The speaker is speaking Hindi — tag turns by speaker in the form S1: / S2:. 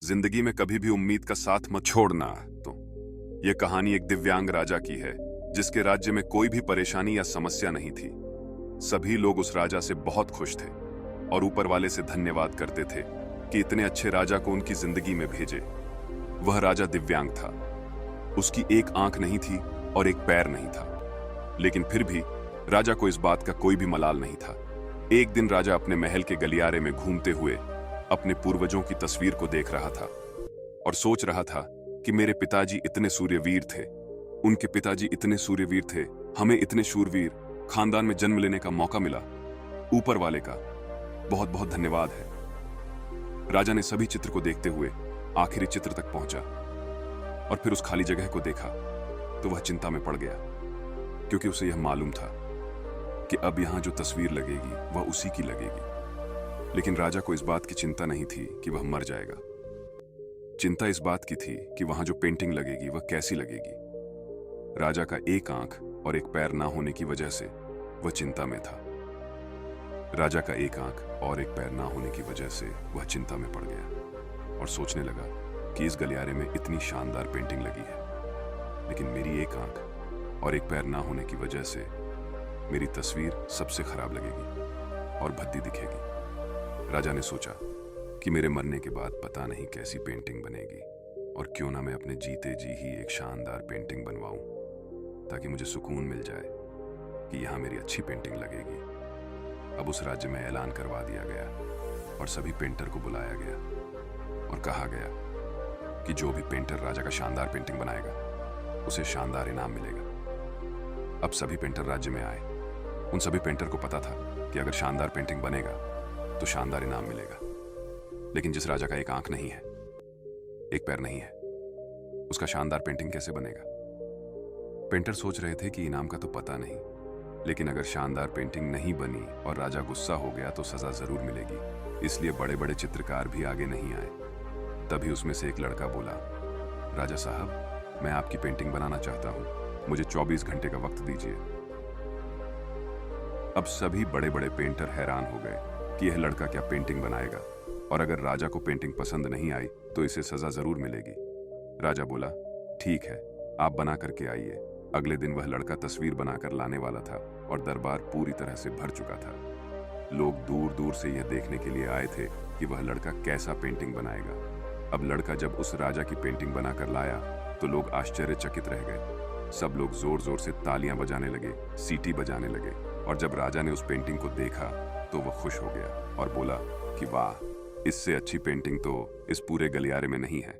S1: जिंदगी में कभी भी उम्मीद का साथ मत छोड़ना। तो यह कहानी एक दिव्यांग राजा की है जिसके राज्य में कोई भी परेशानी या समस्या नहीं थी। सभी लोग उस राजा से बहुत खुश थे और ऊपर वाले से धन्यवाद करते थे कि इतने अच्छे राजा को उनकी जिंदगी में भेजे। वह राजा दिव्यांग था। उसकी एक आंख नहीं थी और एक पैर नहीं था, लेकिन फिर भी राजा को इस बात का कोई भी मलाल नहीं था। एक दिन राजा अपने महल के गलियारे में घूमते हुए अपने पूर्वजों की तस्वीर को देख रहा था और सोच रहा था कि मेरे पिताजी इतने सूर्यवीर थे, उनके पिताजी इतने सूर्यवीर थे, हमें इतने शूरवीर खानदान में जन्म लेने का मौका मिला। ऊपर वाले का बहुत बहुत धन्यवाद है। राजा ने सभी चित्र को देखते हुए आखिरी चित्र तक पहुंचा और फिर उस खाली जगह को देखा तो वह चिंता में पड़ गया, क्योंकि उसे यह मालूम था कि अब यहां जो तस्वीर लगेगी वह उसी की लगेगी। लेकिन राजा को इस बात की चिंता नहीं थी कि वह मर जाएगा। चिंता इस बात की थी कि वहां जो पेंटिंग लगेगी वह कैसी लगेगी। राजा का एक आंख और एक पैर ना होने की वजह से वह चिंता में था। राजा का एक आंख और एक पैर ना होने की वजह से वह चिंता में पड़ गया और सोचने लगा कि इस गलियारे में इतनी शानदार पेंटिंग लगी है, लेकिन मेरी एक आंख और एक पैर ना होने की वजह से मेरी तस्वीर सबसे खराब लगेगी और भद्दी दिखेगी। राजा ने सोचा कि मेरे मरने के बाद पता नहीं कैसी पेंटिंग बनेगी, और क्यों ना मैं अपने जीते जी ही एक शानदार पेंटिंग बनवाऊं, ताकि मुझे सुकून मिल जाए कि यहां मेरी अच्छी पेंटिंग लगेगी। अब उस राज्य में ऐलान करवा दिया गया और सभी पेंटर को बुलाया गया और कहा गया कि जो भी पेंटर राजा का शानदार पेंटिंग बनाएगा उसे शानदार इनाम मिलेगा। अब सभी पेंटर राज्य में आए। उन सभी पेंटर को पता था कि अगर शानदार पेंटिंग बनेगा तो शानदार इनाम मिलेगा। लेकिन जिस राजा का एक आंख नहीं है, एक पैर नहीं है, उसका शानदार पेंटिंग कैसे बनेगा? पेंटर सोच रहे थे कि इनाम का तो पता नहीं, लेकिन अगर शानदार पेंटिंग नहीं बनी और राजा गुस्सा हो गया तो सजा जरूर मिलेगी। इसलिए बड़े बड़े चित्रकार भी आगे नहीं आए। तभी उसमें से एक लड़का बोला, राजा साहब, मैं आपकी पेंटिंग बनाना चाहता हूं, मुझे 24 घंटे का वक्त दीजिए। अब सभी बड़े बड़े पेंटर हैरान हो गए कि यह लड़का क्या पेंटिंग बनाएगा, और अगर राजा को पेंटिंग पसंद नहीं आई तो इसे सजा जरूर मिलेगी। राजा बोला, ठीक है, आप बना करके आइए। अगले दिन वह लड़का तस्वीर बनाकर लाने वाला था और दरबार पूरी तरह से भर चुका था। लोग दूर दूर से यह देखने के लिए आए थे कि वह लड़का कैसा पेंटिंग बनाएगा। अब लड़का जब उस राजा की पेंटिंग बनाकर लाया तो लोग आश्चर्यचकित रह गए। सब लोग जोर जोर से तालियां बजाने लगे, सीटी बजाने लगे, और जब राजा ने उस पेंटिंग को देखा तो वह खुश हो गया और बोला कि वाह, इससे अच्छी पेंटिंग तो इस पूरे गलियारे में नहीं है।